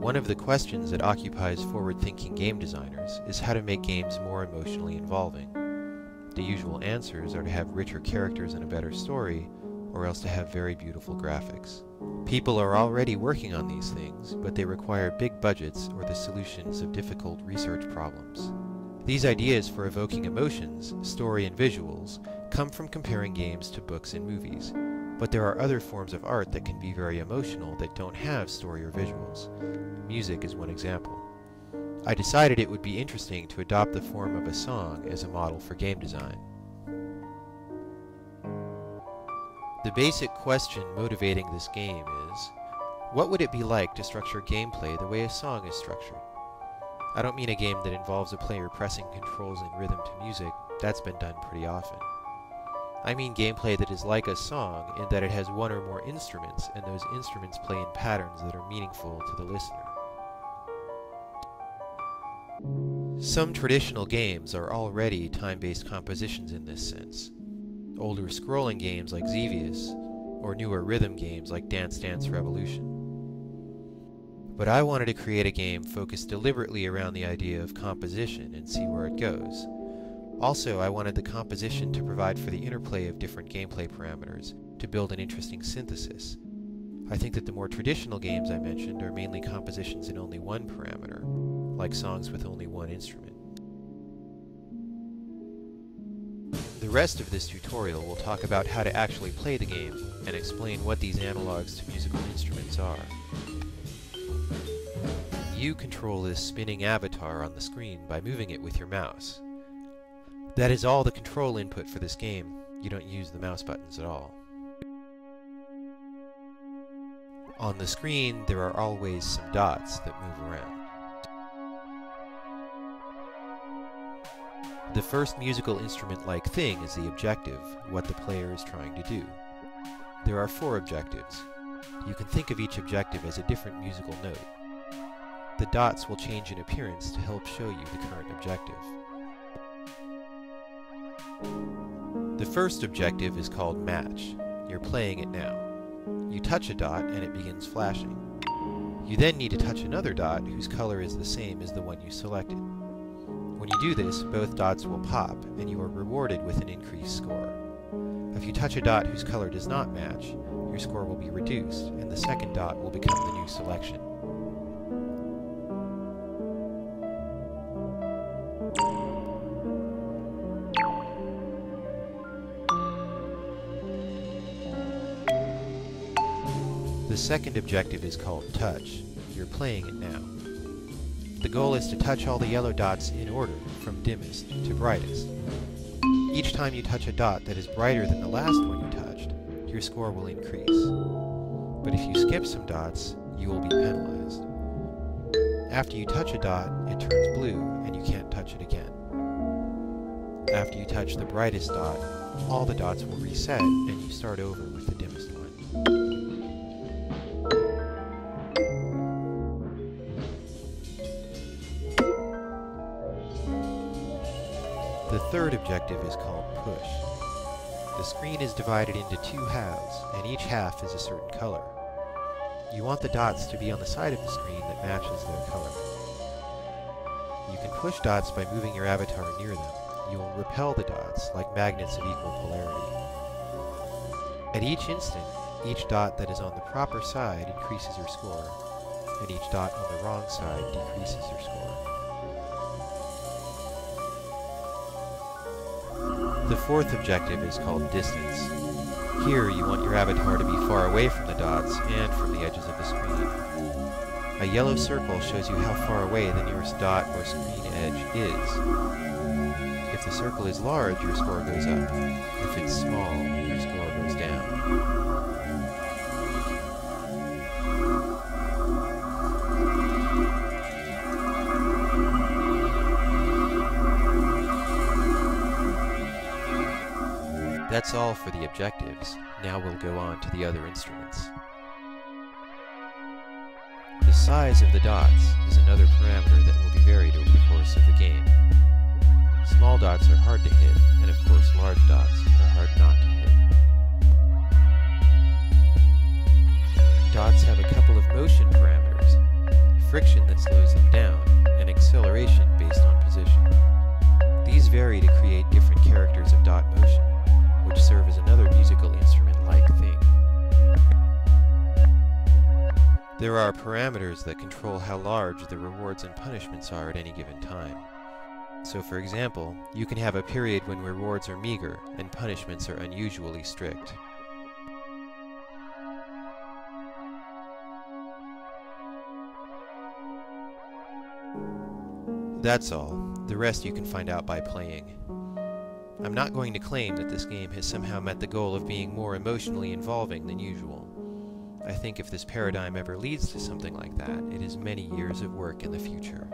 One of the questions that occupies forward-thinking game designers is how to make games more emotionally involving. The usual answers are to have richer characters and a better story, or else to have very beautiful graphics. People are already working on these things, but they require big budgets or the solutions of difficult research problems. These ideas for evoking emotions, story and visuals, come from comparing games to books and movies, but there are other forms of art that can be very emotional that don't have story or visuals. Music is one example. I decided it would be interesting to adopt the form of a song as a model for game design. The basic question motivating this game is, what would it be like to structure gameplay the way a song is structured? I don't mean a game that involves a player pressing controls in rhythm to music. That's been done pretty often. I mean gameplay that is like a song in that it has one or more instruments, and those instruments play in patterns that are meaningful to the listener. Some traditional games are already time-based compositions in this sense. Older scrolling games like Xevious, or newer rhythm games like Dance Dance Revolution. But I wanted to create a game focused deliberately around the idea of composition and see where it goes. Also, I wanted the composition to provide for the interplay of different gameplay parameters, to build an interesting synthesis. I think that the more traditional games I mentioned are mainly compositions in only one parameter, like songs with only one instrument. The rest of this tutorial will talk about how to actually play the game, and explain what these analogs to musical instruments are. You control this spinning avatar on the screen by moving it with your mouse. That is all the control input for this game. You don't use the mouse buttons at all. On the screen, there are always some dots that move around. The first musical instrument-like thing is the objective, what the player is trying to do. There are 4 objectives. You can think of each objective as a different musical note. The dots will change in appearance to help show you the current objective. The first objective is called Match. You're playing it now. You touch a dot and it begins flashing. You then need to touch another dot whose color is the same as the one you selected. When you do this, both dots will pop, and you are rewarded with an increased score. If you touch a dot whose color does not match, your score will be reduced, and the second dot will become the new selection. The second objective is called Touch. You're playing it now. The goal is to touch all the yellow dots in order, from dimmest to brightest. Each time you touch a dot that is brighter than the last one you touched, your score will increase. But if you skip some dots, you will be penalized. After you touch a dot, it turns blue, and you can't touch it again. After you touch the brightest dot, all the dots will reset, and you start over with the dimmest one. The third objective is called Push. The screen is divided into 2 halves, and each half is a certain color. You want the dots to be on the side of the screen that matches their color. You can push dots by moving your avatar near them. You will repel the dots like magnets of equal polarity. At each instant, each dot that is on the proper side increases your score, and each dot on the wrong side decreases your score. The fourth objective is called Distance. Here you want your avatar to be far away from the dots and from the edges of the screen. A yellow circle shows you how far away the nearest dot or screen edge is. If the circle is large, your score goes up. If it's small, your score goes down. That's all for the objectives. Now we'll go on to the other instruments. The size of the dots is another parameter that will be varied over the course of the game. Small dots are hard to hit, and of course large dots are hard not to hit. Dots have a couple of motion parameters. friction that slows them down, and acceleration based on position. These vary to create different characters of dot motion, which serve as another musical instrument-like thing. There are parameters that control how large the rewards and punishments are at any given time. So for example, you can have a period when rewards are meager and punishments are unusually strict. That's all. The rest you can find out by playing. I'm not going to claim that this game has somehow met the goal of being more emotionally involving than usual. I think if this paradigm ever leads to something like that, it is many years of work in the future.